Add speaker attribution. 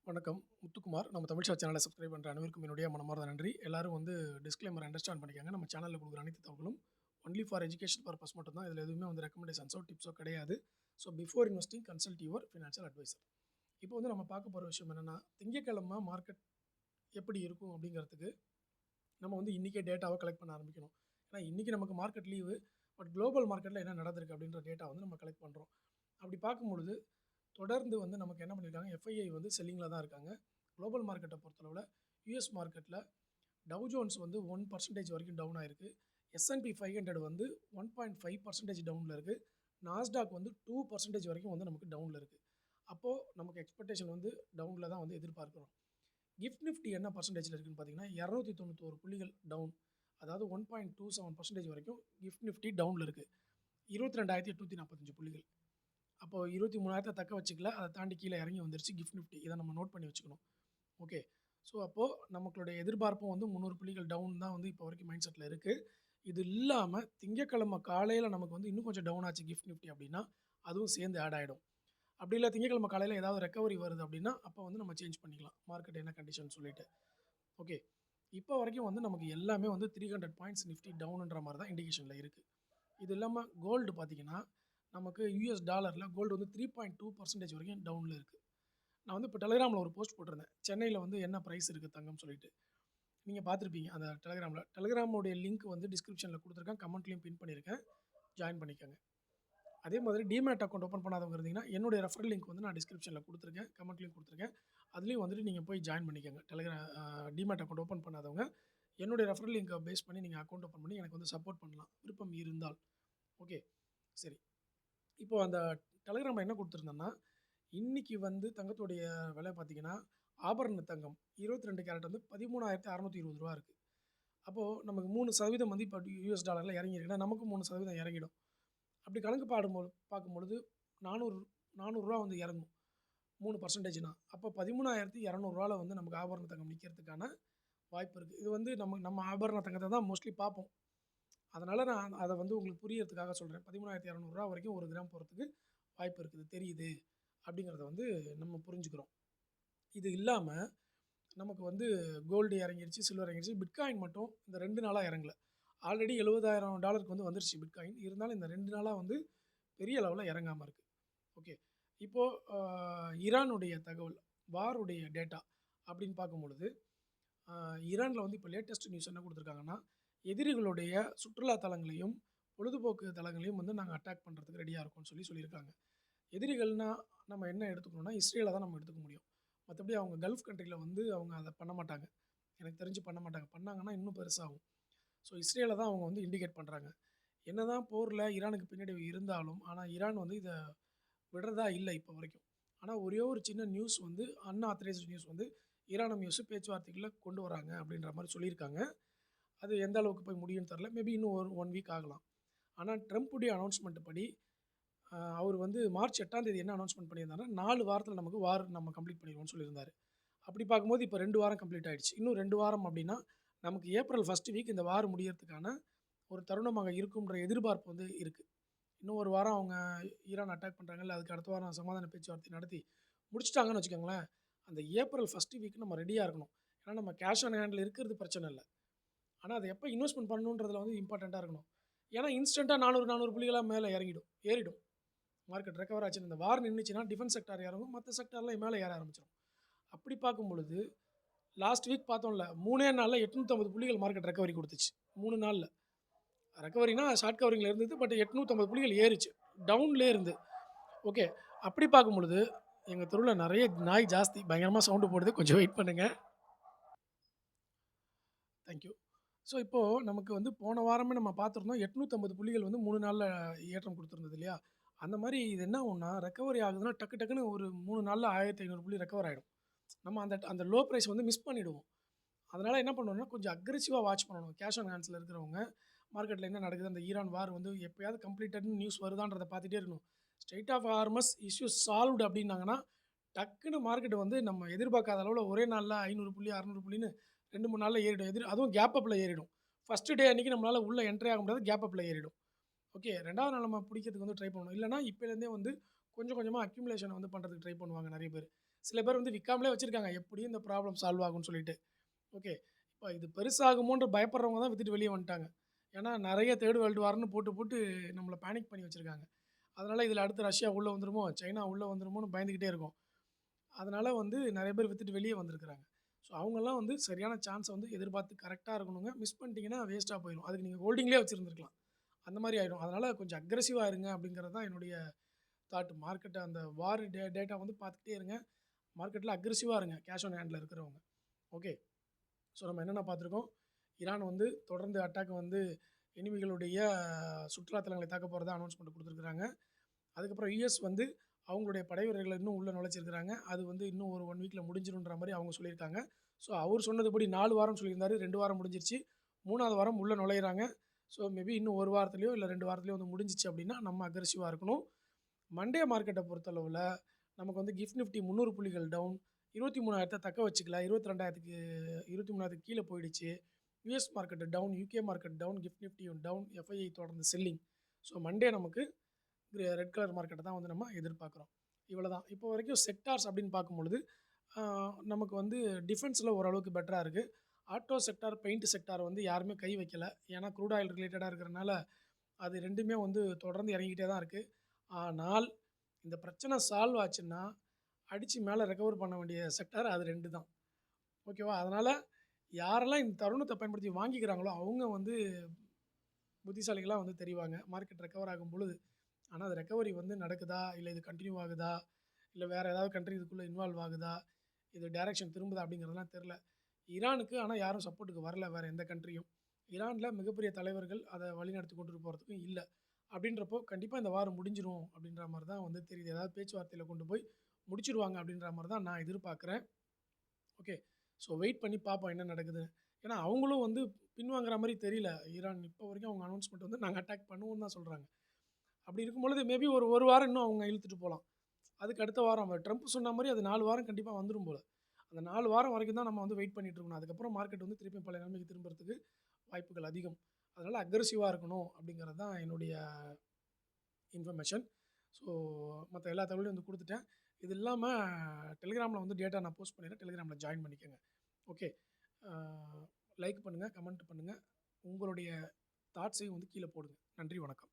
Speaker 1: வணக்கம். முத்துக்குமார். நம்ம தமிழ்ஷா சேனலை சப்ஸ்கிரைப் பண்ணுற அனைவருக்கும் என்னுடைய மனமார்ந்த நன்றி. எல்லாரும் வந்து டிஸ்க்ளைமர் அண்டர்ஸ்டாண்ட் பண்ணிக்கங்க. நம்ம சேனலில் கொடுக்குற அனைத்து தகவலும் ஒன்லி ஃபார் எஜுகேஷன் பர்பஸ் மட்டும் தான். இதில் எதுவுமே வந்து ரெக்கமெண்டேஷன்ஸோ டிப்ஸோ கிடையாது. So before investing consult your financial advisor. இப்போ வந்து நம்ம பார்க்க போகிற விஷயம் என்னென்னா, திங்கட்கிழமை மார்க்கெட் எப்படி இருக்கும் அப்படிங்கிறதுக்கு நம்ம வந்து இன்றைக்கே டேட்டாவை கலெக்ட் பண்ண ஆரம்பிக்கணும். ஏன்னா இன்றைக்கி நமக்கு மார்க்கெட் லீவு, பட் குளோபல் மார்க்கெட்டில் என்ன நடந்திருக்கு அப்படின்ற டேட்டா வந்து நம்ம கலெக்ட் பண்ணுறோம். அப்படி பார்க்கும்பொழுது தொடர்ந்து வந்து நமக்கு என்ன பண்ணியிருக்காங்க, எஃப்ஐஐ வந்து செல்லிங்கில் தான் இருக்காங்க. குளோபல் மார்க்கெட்டை பொறுத்தளவில் யூஎஸ் மார்க்கெட்டில் டவ் ஜோன்ஸ் வந்து 1% வரைக்கும் டவுன் ஆயிருக்கு. S&P 500 வந்து 1.5% டவுனில் இருக்குது. நாஸ்டாக் வந்து 2% வரைக்கும் வந்து நமக்கு டவுனில் இருக்குது. அப்போது நமக்கு எக்ஸ்பெக்டேஷன் வந்து டவுனில் தான் வந்து எதிர்பார்க்குறோம். கிஃப்ட் நிஃப்டி என்ன பர்சன்டேஜில் இருக்குதுன்னு பார்த்தீங்கன்னா 291 புள்ளிகள் டவுன், அதாவது 1.27% வரைக்கும் கிஃப்ட் நிஃப்டி டவுனில் இருக்குது. 22,845 புள்ளிகள். அப்போது 23,000 தக்க வச்சுக்கல, அதை தாண்டி கீழே இறங்கி வந்துருச்சு கிஃப்ட் நிஃப்டி. இதை நம்ம நோட் பண்ணி வச்சுக்கணும். ஓகே, ஸோ அப்போது நம்மளுடைய எதிர்பார்ப்பும் வந்து 300 புள்ளிகள் டவுன் தான் வந்து இப்போ வரைக்கும் மைண்ட் செட்டில் இருக்குது. இது இல்லாமல் திங்கக்கிழமை காலையில் நமக்கு வந்து இன்னும் கொஞ்சம் டவுன் ஆச்சு கிஃப்ட் நிஃப்டி அப்படின்னா அதுவும் சேர்ந்து ஆட் ஆகிடும். அப்படி இல்லை திங்கக்கிழமை காலையில் ஏதாவது ரெக்கவரி வருது அப்படின்னா அப்போ வந்து நம்ம சேஞ்ச் பண்ணிக்கலாம் மார்க்கெட் என்ன கண்டிஷன் சொல்லிட்டு. ஓகே, இப்போ வரைக்கும் வந்து நமக்கு எல்லாமே வந்து 300 பாயிண்ட்ஸ் நிஃப்டி டவுனுன்ற மாதிரி தான் இண்டிகேஷனில் இருக்குது. இது இல்லாமல் கோல்டு பார்த்திங்கன்னா நமக்கு யூஎஸ் டாலரில் கோல்டு வந்து 3.2% வரைக்கும் டவுனில் இருக்குது. நான் வந்து இப்போ டெலிகிராமில் ஒரு போஸ்ட் போட்டிருந்தேன், சென்னையில் வந்து என்ன ப்ரைஸ் இருக்குது தங்கம் சொல்லிட்டு. நீங்கள் பார்த்துருப்பீங்க அந்த டெலிகிராமோடைய லிங்க் வந்து டிஸ்கிரிப்ஷனில் கொடுத்துருக்கேன், கமெண்ட்லேயும் பின் பண்ணியிருக்கேன், ஜாயின் பண்ணிக்கோங்க. அதே மாதிரி டிமேட் அக்கௌண்ட் ஓப்பன் பண்ணாதவங்க இருந்தீங்கன்னா என்னுடைய ரெஃபரல் லிங்க் வந்து நான் டிஸ்கிரிப்ஷனில் கொடுத்துருக்கேன், கமெண்ட்லேயும் கொடுத்துருக்கேன். அதுலேயும் வந்துட்டு நீங்கள் போய் ஜாயின் பண்ணிக்கோங்க. டிமேட் அக்கௌண்ட் ஓப்பன் பண்ணாதவங்க என்னுடைய ரெஃபரல் லிங்கை பேஸ் பண்ணி நீங்கள் அக்கௌண்ட் ஓப்பன் பண்ணி எனக்கு வந்து சப்போர்ட் பண்ணலாம், விருப்பம் இருந்தால். ஓகே, சரி. இப்போது அந்த டெலிகிராமில் என்ன கொடுத்துருந்தேன்னா, இன்றைக்கி வந்து தங்கத்துடைய விலை பார்த்திங்கன்னா ஆபரண தங்கம் 22 கேரட் வந்து 13,620 ரூபா இருக்குது. அப்போது நமக்கு 3% வந்து இப்போ யூஎஸ் டாலரில் இறங்கியிருக்குன்னா நமக்கு 3% இறங்கிடும். அப்படி கணக்கு பார்க்கும்பொழுது 400 வந்து இறங்கும் 3%னா. அப்போ 13,200 வந்து நமக்கு ஆபரண தங்கம் நிற்கிறதுக்கான வாய்ப்பு இருக்குது. இது வந்து நம்ம ஆபரண தங்கத்தை தான் மோஸ்ட்லி பார்ப்போம். அதனால் நான் அதை வந்து உங்களுக்கு புரியறதுக்காக சொல்கிறேன். 13,200 வரைக்கும் 1 கிராம் போகிறதுக்கு வாய்ப்பு இருக்குது, தெரியுது அப்படிங்கிறத வந்து நம்ம புரிஞ்சுக்கிறோம். இது இல்லாமல் நமக்கு வந்து கோல்டு இறங்கிருச்சு, சில்வர் இறங்கிருச்சு, பிட்காயின் மட்டும் இந்த 2 நாளாக இறங்கலை. ஆல்ரெடி $70,000 வந்து வந்துருச்சு பிட்காயின். இருந்தாலும் இந்த 2 நாளாக வந்து பெரிய அளவில் இறங்காமல் இருக்குது. ஓகே, இப்போது ஈரானுடைய தகவல், வாருடைய டேட்டா அப்படின்னு பார்க்கும்பொழுது ஈரானில் வந்து இப்போ லேட்டஸ்ட் நியூஸ் என்ன கொடுத்துருக்காங்கன்னா, எதிரிகளுடைய சுற்றுலா தலங்களையும் பொழுதுபோக்கு தலங்களையும் வந்து நாங்கள் அட்டாக் பண்ணுறதுக்கு ரெடியாக இருக்கோம்னு சொல்லியிருக்காங்க. எதிரிகள்னால் நம்ம என்ன எடுத்துக்கணும்னா இஸ்ரேலை தான் நம்ம எடுத்துக்க முடியும். மற்றபடி அவங்க கல்ஃப் கண்ட்ரியில் வந்து அவங்க அதை பண்ண மாட்டாங்க, எனக்கு தெரிஞ்சு பண்ண மாட்டாங்க. பண்ணாங்கன்னா இன்னும் பெருசாகும். ஸோ இஸ்ரேலை தான் அவங்க வந்து இண்டிகேட் பண்ணுறாங்க. என்ன தான் போரில் ஈரானுக்கு பின்னாடி இருந்தாலும், ஆனால் ஈரான் வந்து இதை விடுறதா இல்லை இப்போ வரைக்கும். ஆனால் ஒரே ஒரு சின்ன நியூஸ் வந்து அன்ஆத்தரைஸ்டு நியூஸ் வந்து ஈரான் நியூஸ் பேச்சுவார்த்தைகளை கொண்டு வராங்க அப்படின்ற மாதிரி சொல்லியிருக்காங்க. அது எந்த அளவுக்கு போய் முடியும்னு தெரில, மேபி இன்னும் ஒரு 1 வீக் ஆகலாம். ஆனால் ட்ரம்ப்புடைய அனௌன்ஸ்மெண்ட் படி அவர் வந்து மார்ச் 8 என்ன அனௌன்ஸ்மெண்ட் பண்ணியிருந்தாருன்னா 4 வாரத்தில் நமக்கு வார் நம்ம கம்ப்ளீட் பண்ணிடுவோம்னு சொல்லியிருந்தார். அப்படி பார்க்கும்போது இப்போ 2 வாரம் கம்ப்ளீட் ஆகிடுச்சு. இன்னும் 2 வாரம் அப்படின்னா நமக்கு ஏப்ரல் 1 வீக் இந்த வார் முடியறதுக்கான ஒரு தருணமாக இருக்கும்ன்ற எதிர்பார்ப்பு வந்து இருக்குது. இன்னும் ஒரு வாரம் அவங்க ஈரான் அட்டாக் பண்ணுறாங்கல்ல, அதுக்கு அடுத்த வாரம் சமாதான பேச்சுவார்த்தை நடத்தி முடிச்சிட்டாங்கன்னு வச்சுக்கோங்களேன், அந்த ஏப்ரல் 1 வீக் நம்ம ரெடியாக இருக்கணும். ஏன்னா நம்ம கேஷ் ஆன் ஹேண்டில் இருக்கிறது பிரச்சனை இல்லை, ஆனால் அதை எப்போ இன்வெஸ்ட்மெண்ட் பண்ணணுன்றதுல வந்து இம்பார்ட்டண்ட்டாக இருக்கணும். ஏன்னா இன்ஸ்டண்ட்டாக 400 புள்ளிகளாக மேலே ஏறிடும் மார்க்கெட். ரெக்கவர் ஆச்சு இந்த வார் நின்றுச்சுன்னா டிஃபென்ஸ் செக்டார் இறங்கும், மற்ற செக்டாரில் மேலே ஏற ஆரம்பிச்சிடும். அப்படி பார்க்கும் பொழுது லாஸ்ட் வீக் பார்த்தோம்ல, 3 நாளில் 850 புள்ளிகள் மார்க்கெட் ரெக்கவரி கொடுத்துச்சு. 3 நாளில் ரெக்கவரினா ஷார்ட் கவரிங்கில் இருந்தது, பட் 850 புள்ளிகள் ஏறிச்சு, டவுன்லேயே இருந்து. ஓகே, அப்படி பார்க்கும் பொழுது எங்கள் தெருவில் நிறைய நாய் ஜாஸ்தி, பயங்கரமாக சவுண்டு போடுது, கொஞ்சம் வெயிட் பண்ணுங்கள். தேங்க்யூ. ஸோ இப்போது நமக்கு வந்து போன வாரமே நம்ம பார்த்துருந்தோம் 850 புள்ளிகள் வந்து 3 நாளில் ஏற்றம் கொடுத்துருந்தது இல்லையா. அந்த மாதிரி இது என்ன ஒன்றா ரெக்கவரி ஆகுதுன்னா டக்குன்னு ஒரு 3 நாளில் 1500 புள்ளி ரெக்கவர் ஆகிடும். நம்ம அந்த லோ ப்ரைஸ் வந்து மிஸ் பண்ணிவிடுவோம். அதனால் என்ன பண்ணணும்னா கொஞ்சம் அக்ரெசிவாக வாட்ச் பண்ணணும். கேஷ் ஆன் ஹேண்ட்ஸில் இருக்கிறவங்க மார்க்கெட்டில் என்ன நடக்குது, அந்த ஈரான் வார் வந்து எப்போயாவது கம்ப்ளீட்டட்னு நியூஸ் வருதான்றதை பார்த்துட்டே இருக்கணும். Strait of Hormuz issues solved அப்படின்னாங்கன்னா டக்குன்னு மார்க்கெட் வந்து நம்ம எதிர்பார்க்காத அளவில் ஒரே நாளில் 500 புள்ளி 600 புள்ளின்னு 2-3 நாளில் ஏறிடும். அதுவும் கேப் அப்பில் ஏறிடும். ஃபஸ்ட்டு டே அன்றைக்கி நம்மளால் உள்ளே என்ட்ரி ஆக முடியாது, கேப் அப்பில் ஏறிடும். ஓகே, 2வது நாள் நம்ம பிடிக்கிறதுக்கு வந்து ட்ரை பண்ணணும். இல்லைனா இப்போலேருந்தே வந்து கொஞ்சம் கொஞ்சமாக அக்யூமுலேஷன் வந்து பண்ணுறதுக்கு ட்ரை பண்ணுவாங்க நிறைய பேர். சில பேர் வந்து விற்காமலே வச்சுருக்காங்க, எப்படியும் இந்த ப்ராப்ளம் சால்வ் ஆகும்னு சொல்லிட்டு. ஓகே. இப்போ இது பெருசாகுமோன்ற பயப்படுறவங்க தான் வித்துட்டு வெளிய வந்துட்டாங்க. ஏன்னா நெறைய 3 வேர்ல்டு வார்ன்னு போட்டு போட்டு நம்மள பேனிக் பண்ணி வச்சிருக்காங்க. அதனால இதில அடுத்து ரஷ்யா உள்ள வந்துருமோ, சைனா உள்ள வந்துருமோன்னு பயந்துகிட்டே இருக்கோம். அதனால வந்து நெறைய பேர் வித்துட்டு வெளிய வந்திருக்கிறாங்க. ஸோ அவங்கலாம் வந்து சரியான சான்ஸ வந்து எதிர்பார்த்து கரெக்ட்டா இருக்கணுங்க. மிஸ் பண்ணிட்டீங்கன்னா வேஸ்ட்டா போயிரும். அதுக்கு நீங்க ஹோல்டிங்லயே வச்சிருந்திருக்கலாம். அந்த மாரி ஆயிடும். அதனால கொஞ்சம் அக்ரெசிவா இருங்க அப்படிங்கிறது தான் என்னுடைய தாட். மார்க்கெட்ட அந்த வார் டேட்டா வந்து பார்த்துக்கிட்டே இருங்க. மார்க்கெட்ல அக்ரெசிவா இருங்க. கேஷ் ஆன் ஹேண்ட்ல இருக்கிறவங்க. ஓகே. ஸோ நம்ம என்னென்ன பார்த்துருக்கோம். ஈரான் வந்து தொடர்ந்து அட்டாக் வந்து எனிமிகளுடைய சுற்றுலா தலங்களை தாக்க போறதா அனௌன்ஸ்மென்ட் குடுத்துருக்காங்க. அதுக்கப்புறம் யுஎஸ் வந்து அவங்களுடைய படை வீரர்கள இன்னும் உள்ள நுழைச்சிருக்கிறாங்க. அது வந்து இன்னும் ஒரு 1 வீக்ல முடிஞ்சிரும்ன்ற மாரி அவங்க சொல்லியிருக்காங்க. ஸோ அவர் சொன்னதுபடி 4 வாரம் சொல்லியிருந்தாரு. 2 வாரம் முடிஞ்சிருச்சு. 3வது வாரம் உள்ள நுழையிறாங்க. ஸோ மேபி இன்னும் 1 வாரத்திலயோ இல்ல 2 வாரத்திலயோ வந்து முடிஞ்சிச்சு அப்படின்னா, நம்ம அக்ரெசிவா இருக்கணும். மண்டே மார்க்கெட்ட பொறுத்தளவுல நமக்கு வந்து கிஃப்ட் நிஃப்டி 300 புள்ளிகள் டவுன். 23,000 தக்க வச்சுக்கல. 22,000க்கு 23,000க்கு கீழ போயிடுச்சு. US market down, UK market down, gift நிஃப்டியும் டவுன், எஃப்ஐஐ தொடர்ந்து செல்லிங். ஸோ மண்டே நமக்கு ரெட் கலர் மார்க்கெட்ட தான் வந்து நம்ம எதிர்பார்க்குறோம். இவ்வளோதான். இப்போ வரைக்கும் செக்டார்ஸ் அப்படின்னு பார்க்கும்பொழுது, ஆ நமக்கு வந்து டிஃபென்ஸ்ல ஓரளவுக்கு பெட்டரா இருக்கு. ஆட்டோ செக்டார், பெயிண்ட் செக்டார் வந்து யாருமே கை வைக்கல. ஏன்னா க்ரூட் ஆயில் ரிலேட்டடா இருக்கிறனால, அது 2மே வந்து தொடர்ந்து இறங்கிக்கிட்டே தான் இருக்கு. ஆனால், இந்த பிரச்சனை சால்வ் ஆச்சுன்னா, அடிச்சு மேல ரெக்கவர் பண்ண வேண்டிய செக்டார் அது 2 தான். ஓகேவா? அதனால யாரெல்லாம் இந்த தருணத்த பயன்படுத்தி வாங்கிக்கிறாங்களோ, அவங்க வந்து புத்திசாலிகளா வந்து தெரிவாங்க. மார்க்கெட் ரெக்கவர் ஆகும் பொழுது. ஆனா, அது ரெக்கவரி வந்து நடக்குதா? இல்ல இது கன்டின்யூ ஆகுதா? இல்ல வேற ஏதாவது கண்ட்ரி இதுக்குள்ள இன்வால்வ் ஆகுதா? இது டைரக்ஷன் திரும்புதா? அப்படிங்கிறதெல்லாம் தெரியல. ஈரானுக்கு ஆனா யாரும் சப்போர்ட்டுக்கு வரல வேற எந்த கண்ட்ரியும். ஈரான்ல மிகப்பெரிய தலைவர்கள் அத வழிநடத்தி கொண்டுட்டு போறதுக்கும் இல்ல. அப்படின்றப்போ கண்டிப்பா இந்த வார் முடிஞ்சிரும் அப்படின்ற மாரி தான் வந்து தெரியுது. ஏதாவது பேச்சுவார்த்தையில கொண்டு போய் முடிச்சுருவாங்க அப்படின்ற மாரி தான் நான் எதிர்பார்க்குறேன். ஓகே. ஸோ வெயிட் பண்ணி பார்ப்போம் என்ன நடக்குதுன்னு. ஏன்னா அவங்களும் வந்து பின்வாங்குற மாரி தெரியல. ஈரான் இப்போ வரைக்கும் அவங்க அனௌன்ஸ்மென்ட் வந்து நாங்க அட்டாக் பண்ணுவோம்னு தான் சொல்றாங்க. அப்படி இருக்கும் பொழுது மேபி ஒரு வாரம் இன்னும் அவங்க இழுத்துட்டு போலாம். அதுக்கு அடுத்த வாரம் ட்ரம்ப் சொன்ன மாரி அது 4 வாரம் கண்டிப்பா வந்துரும் போல. அந்த 4 வாரம் வரைக்கும் தான் நம்ம வந்து வெயிட் பண்ணிட்டு இருக்கணும். அதுக்கப்புறம் மார்க்கெட் வந்து திருப்பி பழைய நிலைமைக்கு திரும்புறதுக்கு வாய்ப்புகள் அதிகம். அதனால அக்ரெசிவா இருக்கணும் அப்படிங்கிறது தான் என்னுடைய இன்ஃபர்மேஷன். ஸோ மத்த எல்லா தகவலையும் வந்து குடுத்துட்டேன். இது இல்லாம டெலிகிராம்ல வந்து டேட்டா நான் போஸ்ட் பண்ணிடுறேன். டெலிகிராம்ல ஜாயின் பண்ணிக்கங்க. ஓகே. ஆ லைக் பண்ணுங்க, கமெண்ட் பண்ணுங்க. உங்களுடைய தாட்ஸையும் வந்து கீழ போடுங்க. நன்றி, வணக்கம்.